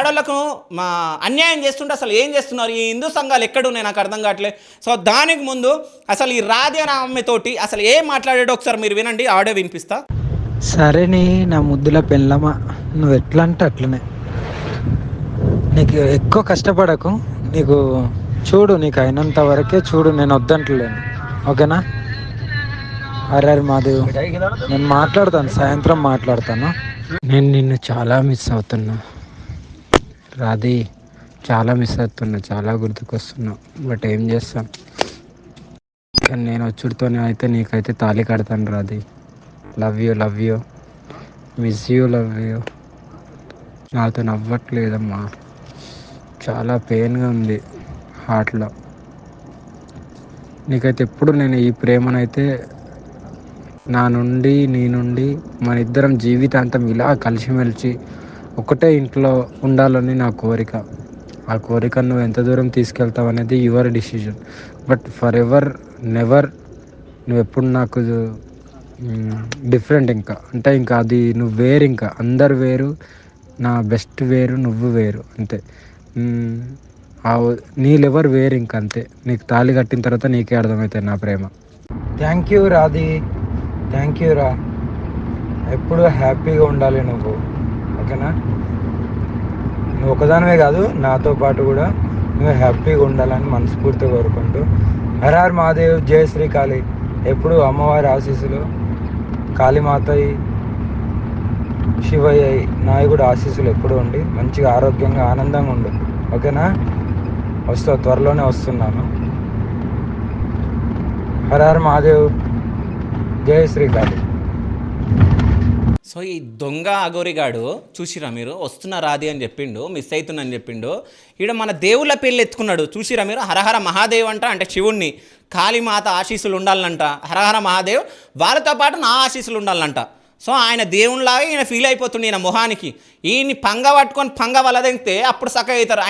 ఆడవాళ్ళకు మా అన్యాయం చేస్తుంటే అసలు ఏం చేస్తున్నారు ఈ హిందూ సంఘాలు ఎక్కడున్నాయి నాకు అర్థం కావట్లేదు. సో దానికి ముందు అసలు ఈ రాధే అనే ఆమెతోటి అసలు ఏం మాట్లాడాడో ఒకసారి మీరు వినండి, ఆడియో వినిపిస్తా. సరే నా ముద్దుల పెళ్ళమా, నువ్వు ఎట్లా అంటే అట్లనే, నీకు ఎక్కువ కష్టపడకు, నీకు చూడు, నీకు అయినంత వరకే చూడు, నేను వద్దంటలేను, ఓకేనా? అరే మాదేవ్, నేను మాట్లాడతాను, సాయంత్రం మాట్లాడతాను. నేను నిన్ను చాలా మిస్ అవుతున్నా రాధి, చాలా మిస్ అవుతున్నా, చాలా గుర్తుకొస్తున్నా. బట్ ఏం చేస్తాం, కానీ నేను వచ్చుడితోనే అయితే నీకైతే తాళి కడతాను Radhi. Love you, miss you, love you. నాతో నవ్వట్లేదమ్మా, చాలా పెయిన్గా ఉంది హార్ట్లో. నీకైతే ఎప్పుడు నేను ఈ ప్రేమనైతే నీ నుండి మన ఇద్దరం జీవితాంతం ఇలా కలిసిమెలిసి ఒకటే ఇంట్లో ఉండాలని నా కోరిక. ఆ కోరికను నువ్వు ఎంత దూరం తీసుకెళ్తావు అనేది your decision. But for ever never నువ్వు ఎప్పుడు నాకు డిఫరెంట్, ఇంకా అది నువ్వు వేరు, ఇంకా అందరు వేరు, నా బెస్ట్ వేరు, నువ్వు వేరు, అంతే. నీ లెవర్ వేరు, ఇంక అంతే. నీకు తాళి కట్టిన తర్వాత నీకే అర్థమవుతుంది నా ప్రేమ. Thank you Radhi, thank you రా. ఎప్పుడు హ్యాపీగా ఉండాలి నువ్వు, ఓకేనా? నువ్వు ఒకదానివే కాదు, నాతో పాటు కూడా నువ్వు హ్యాపీగా ఉండాలని మనస్ఫూర్తిగా కోరుకుంటూ, హర హర్ మహాదేవ్, జయ శ్రీ కాళీ. ఎప్పుడు అమ్మవారి ఆశీస్సులు, కాళీమాత, శివయ్య, నాయకుడు ఆశీస్సులు ఎప్పుడు ఉండి మంచిగా ఆరోగ్యంగా ఆనందంగా ఉండు, ఓకేనా? త్వరలోనే వస్తున్నాను. హర హర్ మహాదేవ్, జయ శ్రీకాళి. సో ఈ దొంగ అగోరిగాడు చూసిరా మీరు, వస్తున్న రాది అని చెప్పిండు, మిస్ అవుతుందని చెప్పిండు. ఈడ మన దేవుళ్ళ పెళ్ళి ఎత్తుకున్నాడు, చూసిరా మీరు. హరహర మహాదేవ్ అంట, అంటే శివుణ్ణి, కాళీమాత ఆశీస్సులు ఉండాలంట. హరహర మహాదేవ్ వాళ్ళతో పాటు నా ఆశీస్సులు ఉండాలంట. సో ఆయన దేవునిలాగా ఈయన ఫీల్ అయిపోతుండే ఈయన మొహానికి. ఈయన్ని పంగ పట్టుకొని పంగ వలదెంగితే అప్పుడు సక్క అవుతారు ఆయన.